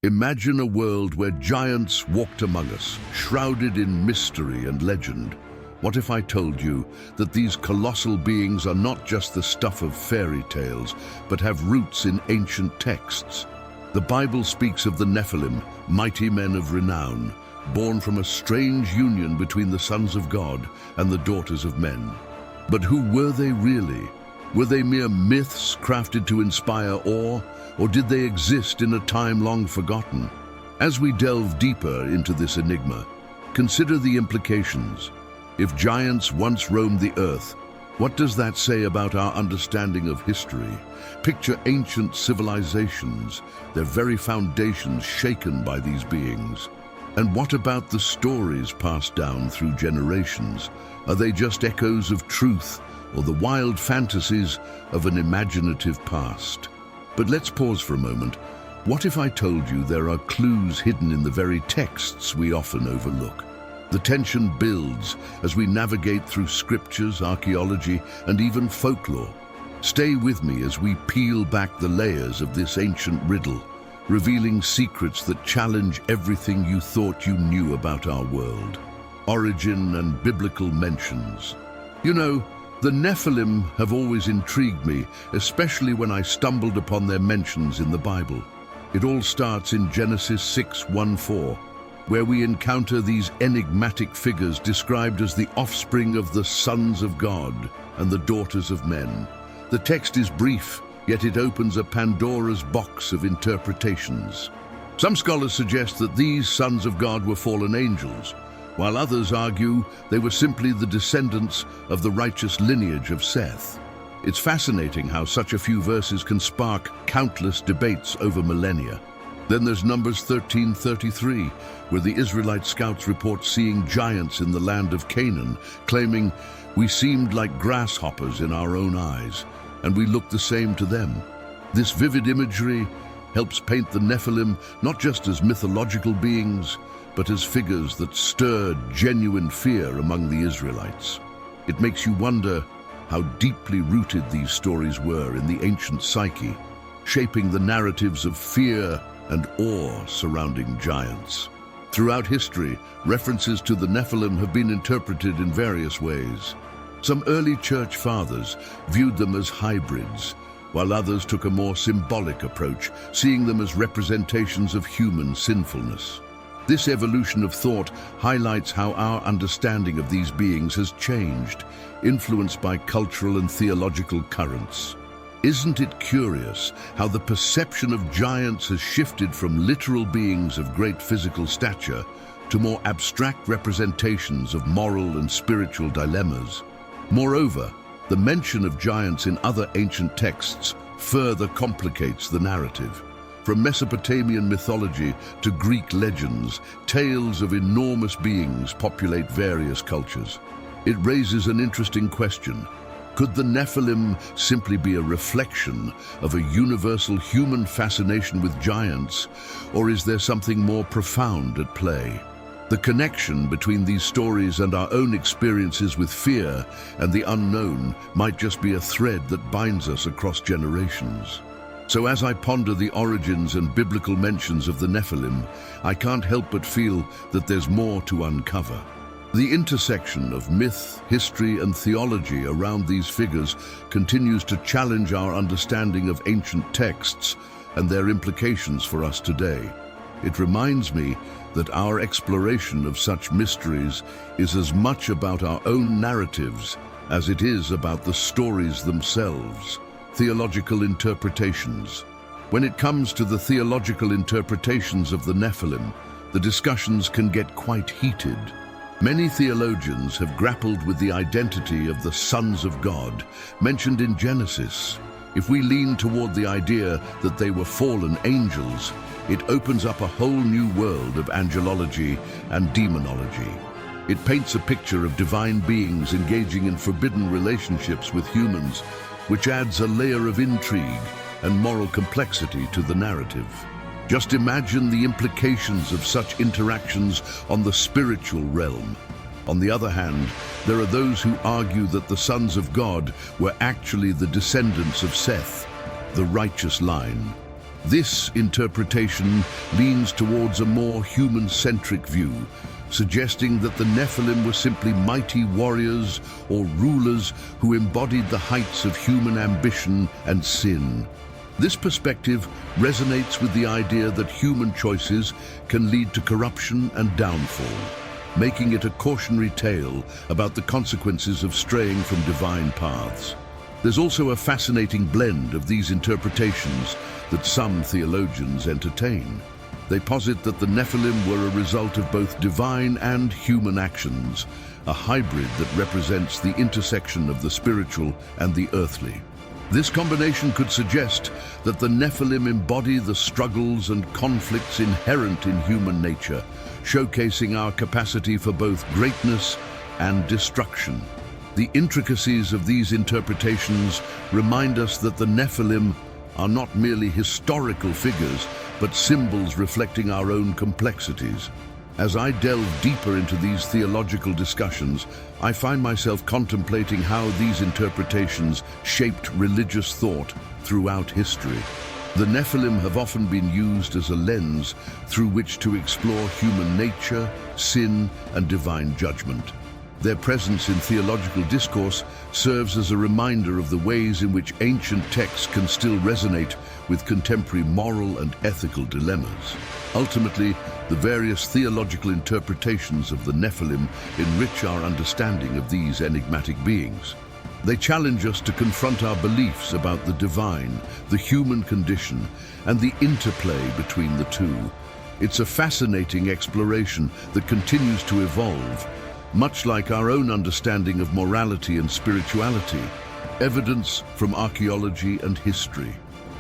Imagine a world where giants walked among us, shrouded in mystery and legend. What if I told you that these colossal beings are not just the stuff of fairy tales, but have roots in ancient texts? The Bible speaks of the Nephilim, mighty men of renown, born from a strange union between the sons of God and the daughters of men. But who were they really? Were they mere myths crafted to inspire awe, or did they exist in a time long forgotten? As we delve deeper into this enigma, consider the implications. If giants once roamed the earth, what does that say about our understanding of history? Picture ancient civilizations, their very foundations shaken by these beings. And what about the stories passed down through generations? Are they just echoes of truth or the wild fantasies of an imaginative past? But let's pause for a moment. What if I told you there are clues hidden in the very texts we often overlook? The tension builds as we navigate through scriptures, archaeology, and even folklore. Stay with me as we peel back the layers of this ancient riddle, revealing secrets that challenge everything you thought you knew about our world. Origin and biblical mentions. You know, the Nephilim have always intrigued me, especially when I stumbled upon their mentions in the Bible. It all starts in Genesis 6:1-4, where we encounter these enigmatic figures described as the offspring of the sons of God and the daughters of men. The text is brief, yet it opens a Pandora's box of interpretations. Some scholars suggest that these sons of God were fallen angels, while others argue they were simply the descendants of the righteous lineage of Seth. It's fascinating how such a few verses can spark countless debates over millennia. Then there's Numbers 13:33, where the Israelite scouts report seeing giants in the land of Canaan, claiming, "We seemed like grasshoppers in our own eyes, and we looked the same to them." This vivid imagery helps paint the Nephilim not just as mythological beings, but as figures that stirred genuine fear among the Israelites. It makes you wonder how deeply rooted these stories were in the ancient psyche, shaping the narratives of fear and awe surrounding giants. Throughout history, references to the Nephilim have been interpreted in various ways. Some early church fathers viewed them as hybrids, while others took a more symbolic approach, seeing them as representations of human sinfulness. This evolution of thought highlights how our understanding of these beings has changed, influenced by cultural and theological currents. Isn't it curious how the perception of giants has shifted from literal beings of great physical stature to more abstract representations of moral and spiritual dilemmas? Moreover, the mention of giants in other ancient texts further complicates the narrative. From Mesopotamian mythology to Greek legends, tales of enormous beings populate various cultures. It raises an interesting question. Could the Nephilim simply be a reflection of a universal human fascination with giants, or is there something more profound at play? The connection between these stories and our own experiences with fear and the unknown might just be a thread that binds us across generations. So as I ponder the origins and biblical mentions of the Nephilim, I can't help but feel that there's more to uncover. The intersection of myth, history, and theology around these figures continues to challenge our understanding of ancient texts and their implications for us today. It reminds me that our exploration of such mysteries is as much about our own narratives as it is about the stories themselves. Theological interpretations. When it comes to the theological interpretations of the Nephilim, the discussions can get quite heated. Many theologians have grappled with the identity of the sons of God mentioned in Genesis. If we lean toward the idea that they were fallen angels, it opens up a whole new world of angelology and demonology. It paints a picture of divine beings engaging in forbidden relationships with humans, which adds a layer of intrigue and moral complexity to the narrative. Just imagine the implications of such interactions on the spiritual realm. On the other hand, there are those who argue that the sons of God were actually the descendants of Seth, the righteous line. This interpretation leans towards a more human-centric view, suggesting that the Nephilim were simply mighty warriors or rulers who embodied the heights of human ambition and sin. This perspective resonates with the idea that human choices can lead to corruption and downfall, making it a cautionary tale about the consequences of straying from divine paths. There's also a fascinating blend of these interpretations that some theologians entertain. They posit that the Nephilim were a result of both divine and human actions, a hybrid that represents the intersection of the spiritual and the earthly. This combination could suggest that the Nephilim embody the struggles and conflicts inherent in human nature, showcasing our capacity for both greatness and destruction. The intricacies of these interpretations remind us that the Nephilim are not merely historical figures, but symbols reflecting our own complexities. As I delve deeper into these theological discussions, I find myself contemplating how these interpretations shaped religious thought throughout history. The Nephilim have often been used as a lens through which to explore human nature, sin, and divine judgment. Their presence in theological discourse serves as a reminder of the ways in which ancient texts can still resonate with contemporary moral and ethical dilemmas. Ultimately, the various theological interpretations of the Nephilim enrich our understanding of these enigmatic beings. They challenge us to confront our beliefs about the divine, the human condition, and the interplay between the two. It's a fascinating exploration that continues to evolve, much like our own understanding of morality and spirituality, evidence from archaeology and history.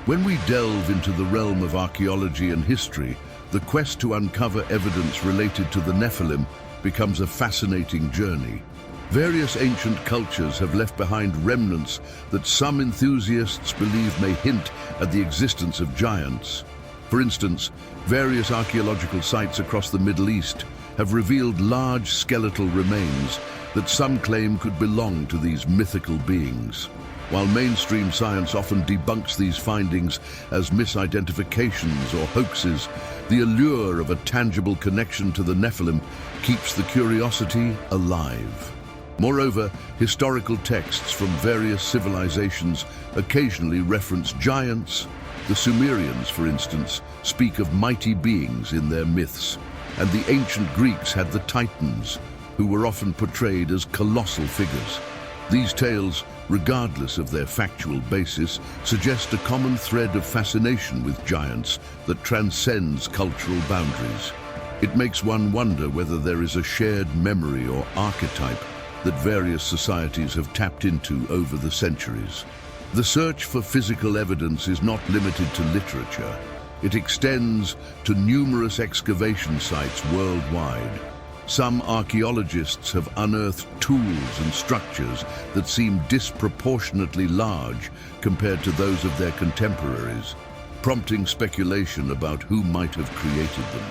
When we delve into the realm of archaeology and history, the quest to uncover evidence related to the Nephilim becomes a fascinating journey. Various ancient cultures have left behind remnants that some enthusiasts believe may hint at the existence of giants. For instance, various archaeological sites across the Middle East have revealed large skeletal remains that some claim could belong to these mythical beings. While mainstream science often debunks these findings as misidentifications or hoaxes, the allure of a tangible connection to the Nephilim keeps the curiosity alive. Moreover, historical texts from various civilizations occasionally reference giants. The Sumerians, for instance, speak of mighty beings in their myths, and the ancient Greeks had the Titans, who were often portrayed as colossal figures. These tales, regardless of their factual basis, suggest a common thread of fascination with giants that transcends cultural boundaries. It makes one wonder whether there is a shared memory or archetype that various societies have tapped into over the centuries. The search for physical evidence is not limited to literature. It extends to numerous excavation sites worldwide. Some archaeologists have unearthed tools and structures that seem disproportionately large compared to those of their contemporaries, prompting speculation about who might have created them.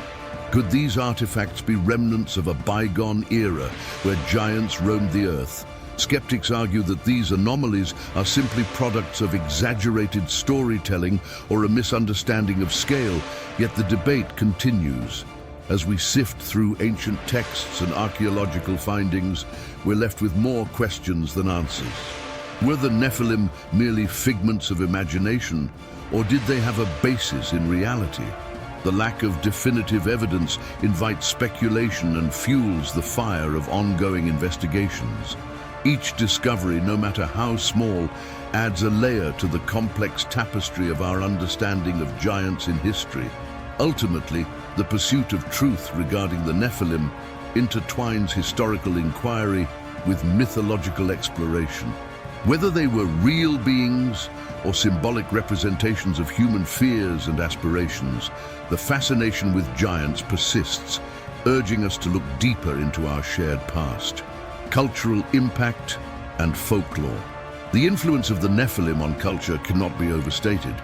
Could these artifacts be remnants of a bygone era where giants roamed the earth? Skeptics argue that these anomalies are simply products of exaggerated storytelling or a misunderstanding of scale, yet the debate continues. As we sift through ancient texts and archaeological findings, we're left with more questions than answers. Were the Nephilim merely figments of imagination, or did they have a basis in reality? The lack of definitive evidence invites speculation and fuels the fire of ongoing investigations. Each discovery, no matter how small, adds a layer to the complex tapestry of our understanding of giants in history. Ultimately, the pursuit of truth regarding the Nephilim intertwines historical inquiry with mythological exploration. Whether they were real beings or symbolic representations of human fears and aspirations, the fascination with giants persists, urging us to look deeper into our shared past. Cultural impact and folklore. The influence of the Nephilim on culture cannot be overstated.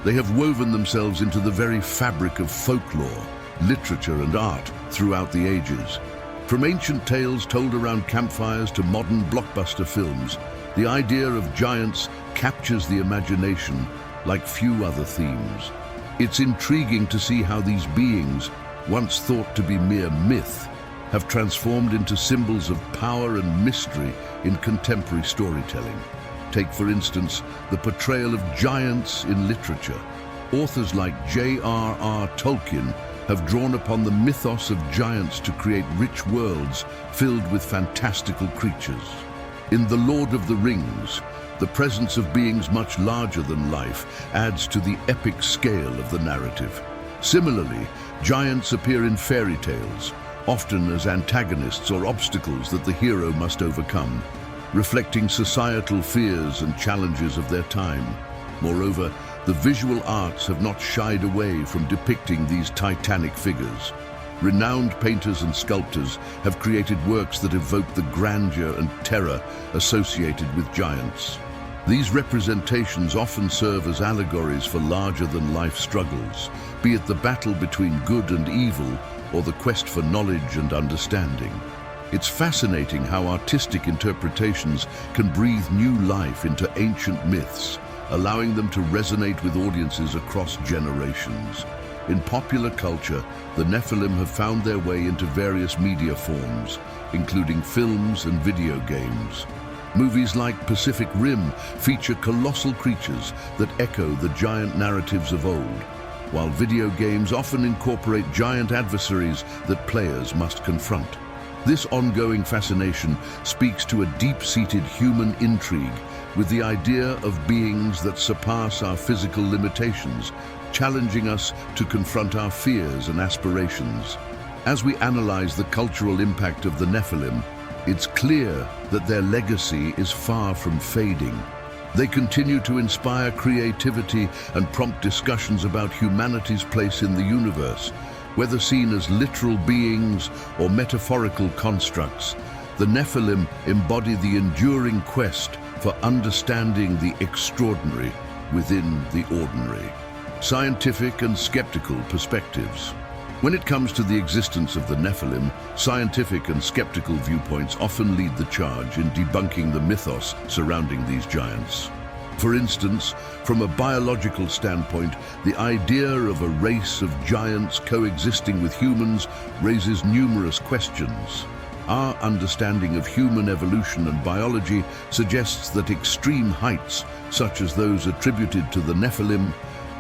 They have woven themselves into the very fabric of folklore, literature and art throughout the ages. From ancient tales told around campfires to modern blockbuster films, the idea of giants captures the imagination like few other themes. It's intriguing to see how these beings, once thought to be mere myth, have transformed into symbols of power and mystery in contemporary storytelling. Take, for instance, the portrayal of giants in literature. Authors like J.R.R. Tolkien have drawn upon the mythos of giants to create rich worlds filled with fantastical creatures. In The Lord of the Rings, the presence of beings much larger than life adds to the epic scale of the narrative. Similarly, giants appear in fairy tales, often as antagonists or obstacles that the hero must overcome, reflecting societal fears and challenges of their time. Moreover, the visual arts have not shied away from depicting these titanic figures. Renowned painters and sculptors have created works that evoke the grandeur and terror associated with giants. These representations often serve as allegories for larger-than-life struggles, be it the battle between good and evil or the quest for knowledge and understanding. It's fascinating how artistic interpretations can breathe new life into ancient myths, allowing them to resonate with audiences across generations. In popular culture, the Nephilim have found their way into various media forms, including films and video games. Movies like Pacific Rim feature colossal creatures that echo the giant narratives of old, while video games often incorporate giant adversaries that players must confront. This ongoing fascination speaks to a deep-seated human intrigue with the idea of beings that surpass our physical limitations, challenging us to confront our fears and aspirations. As we analyze the cultural impact of the Nephilim, it's clear that their legacy is far from fading. They continue to inspire creativity and prompt discussions about humanity's place in the universe. Whether seen as literal beings or metaphorical constructs, the Nephilim embody the enduring quest for understanding the extraordinary within the ordinary. Scientific and skeptical perspectives. When it comes to the existence of the Nephilim, scientific and skeptical viewpoints often lead the charge in debunking the mythos surrounding these giants. For instance, from a biological standpoint, the idea of a race of giants coexisting with humans raises numerous questions. Our understanding of human evolution and biology suggests that extreme heights, such as those attributed to the Nephilim,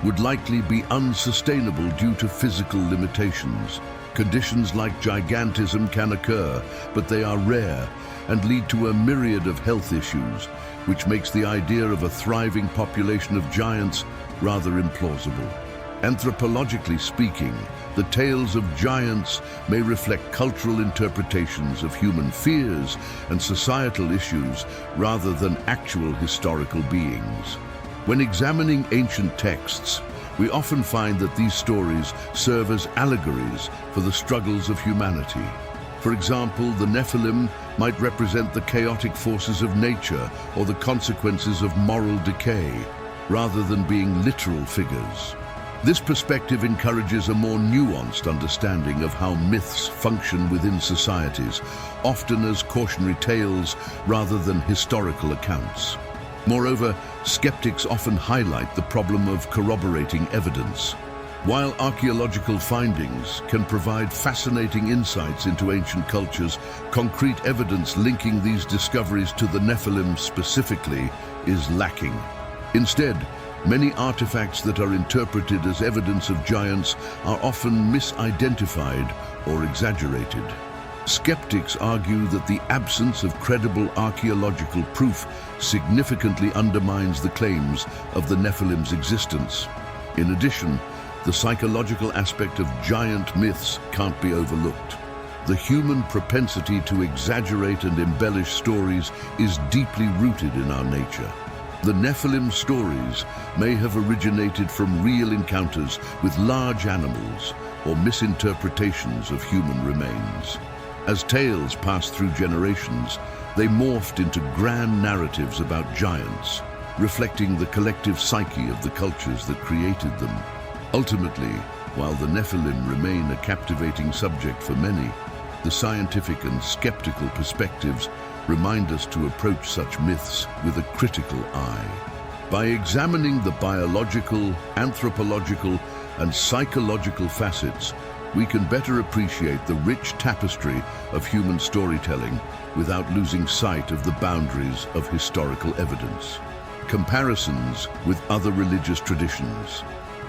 would likely be unsustainable due to physical limitations. Conditions like gigantism can occur, but they are rare and lead to a myriad of health issues, which makes the idea of a thriving population of giants rather implausible. Anthropologically speaking, the tales of giants may reflect cultural interpretations of human fears and societal issues rather than actual historical beings. When examining ancient texts, we often find that these stories serve as allegories for the struggles of humanity. For example, the Nephilim might represent the chaotic forces of nature or the consequences of moral decay, rather than being literal figures. This perspective encourages a more nuanced understanding of how myths function within societies, often as cautionary tales rather than historical accounts. Moreover, skeptics often highlight the problem of corroborating evidence. While archaeological findings can provide fascinating insights into ancient cultures, concrete evidence linking these discoveries to the Nephilim specifically is lacking. Instead, many artifacts that are interpreted as evidence of giants are often misidentified or exaggerated. Skeptics argue that the absence of credible archaeological proof significantly undermines the claims of the Nephilim's existence. In addition, the psychological aspect of giant myths can't be overlooked. The human propensity to exaggerate and embellish stories is deeply rooted in our nature. The Nephilim stories may have originated from real encounters with large animals or misinterpretations of human remains. As tales passed through generations, they morphed into grand narratives about giants, reflecting the collective psyche of the cultures that created them. Ultimately, while the Nephilim remain a captivating subject for many, the scientific and skeptical perspectives remind us to approach such myths with a critical eye. By examining the biological, anthropological, and psychological facets, we can better appreciate the rich tapestry of human storytelling without losing sight of the boundaries of historical evidence. Comparisons with other religious traditions.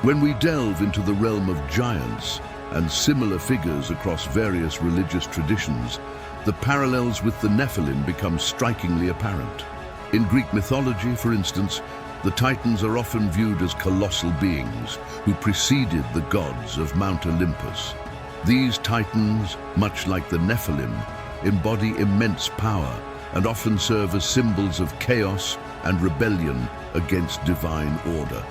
When we delve into the realm of giants and similar figures across various religious traditions, the parallels with the Nephilim become strikingly apparent. In Greek mythology, for instance, the Titans are often viewed as colossal beings who preceded the gods of Mount Olympus. These Titans, much like the Nephilim, embody immense power and often serve as symbols of chaos and rebellion against divine order.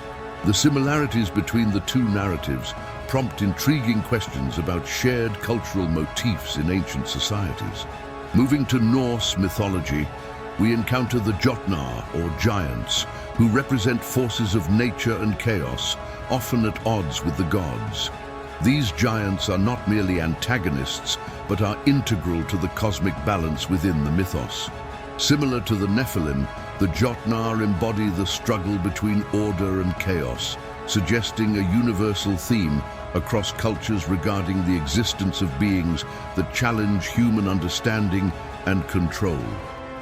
The similarities between the two narratives prompt intriguing questions about shared cultural motifs in ancient societies. Moving to Norse mythology, we encounter the Jotnar, or giants, who represent forces of nature and chaos, often at odds with the gods. These giants are not merely antagonists, but are integral to the cosmic balance within the mythos. Similar to the Nephilim, the Jotnar embody the struggle between order and chaos, suggesting a universal theme across cultures regarding the existence of beings that challenge human understanding and control.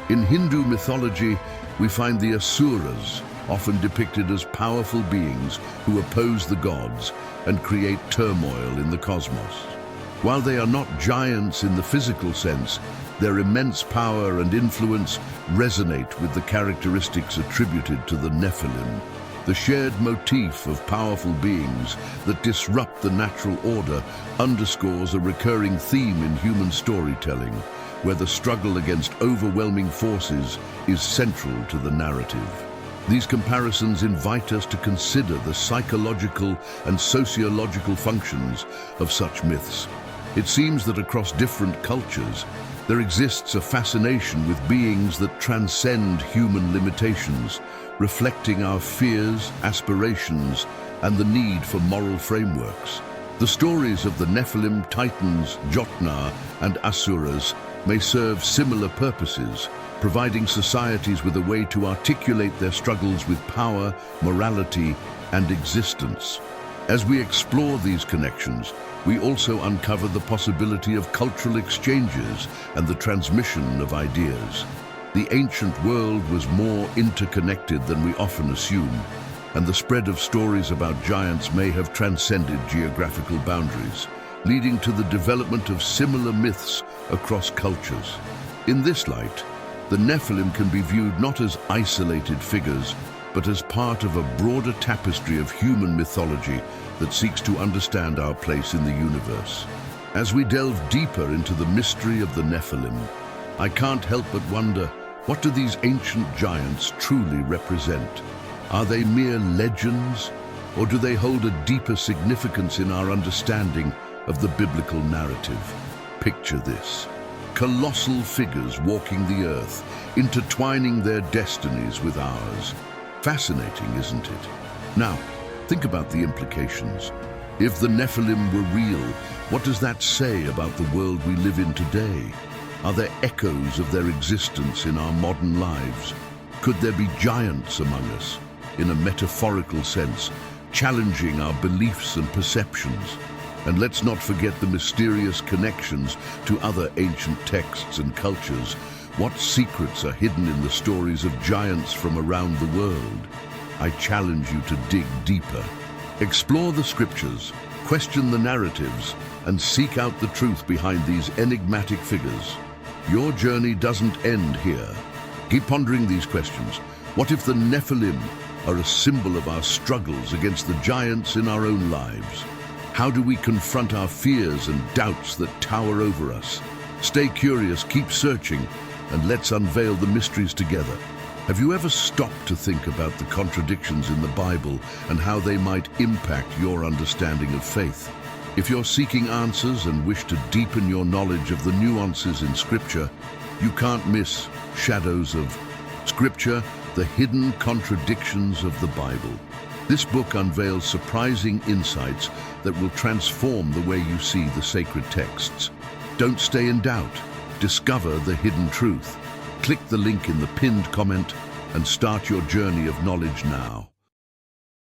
In Hindu mythology, we find the Asuras, often depicted as powerful beings who oppose the gods and create turmoil in the cosmos. While they are not giants in the physical sense, their immense power and influence resonate with the characteristics attributed to the Nephilim. The shared motif of powerful beings that disrupt the natural order underscores a recurring theme in human storytelling, where the struggle against overwhelming forces is central to the narrative. These comparisons invite us to consider the psychological and sociological functions of such myths. It seems that across different cultures, there exists a fascination with beings that transcend human limitations, reflecting our fears, aspirations, and the need for moral frameworks. The stories of the Nephilim, Titans, Jotnar, and Asuras may serve similar purposes, providing societies with a way to articulate their struggles with power, morality, and existence. As we explore these connections, we also uncover the possibility of cultural exchanges and the transmission of ideas. The ancient world was more interconnected than we often assume, and the spread of stories about giants may have transcended geographical boundaries, leading to the development of similar myths across cultures. In this light, the Nephilim can be viewed not as isolated figures, but as part of a broader tapestry of human mythology that seeks to understand our place in the universe. As we delve deeper into the mystery of the Nephilim, I can't help but wonder, what do these ancient giants truly represent? Are they mere legends, or do they hold a deeper significance in our understanding of the biblical narrative? Picture this: colossal figures walking the earth, intertwining their destinies with ours. Fascinating, isn't it? Now, think about the implications. If the Nephilim were real, what does that say about the world we live in today? Are there echoes of their existence in our modern lives? Could there be giants among us, in a metaphorical sense, challenging our beliefs and perceptions? And let's not forget the mysterious connections to other ancient texts and cultures. What secrets are hidden in the stories of giants from around the world? I challenge you to dig deeper. Explore the scriptures, question the narratives, and seek out the truth behind these enigmatic figures. Your journey doesn't end here. Keep pondering these questions. What if the Nephilim are a symbol of our struggles against the giants in our own lives? How do we confront our fears and doubts that tower over us? Stay curious, keep searching, and let's unveil the mysteries together. Have you ever stopped to think about the contradictions in the Bible and how they might impact your understanding of faith? If you're seeking answers and wish to deepen your knowledge of the nuances in Scripture, you can't miss Shadows of Scripture, the hidden contradictions of the Bible. This book unveils surprising insights that will transform the way you see the sacred texts. Don't stay in doubt. Discover the hidden truth. Click the link in the pinned comment and start your journey of knowledge now.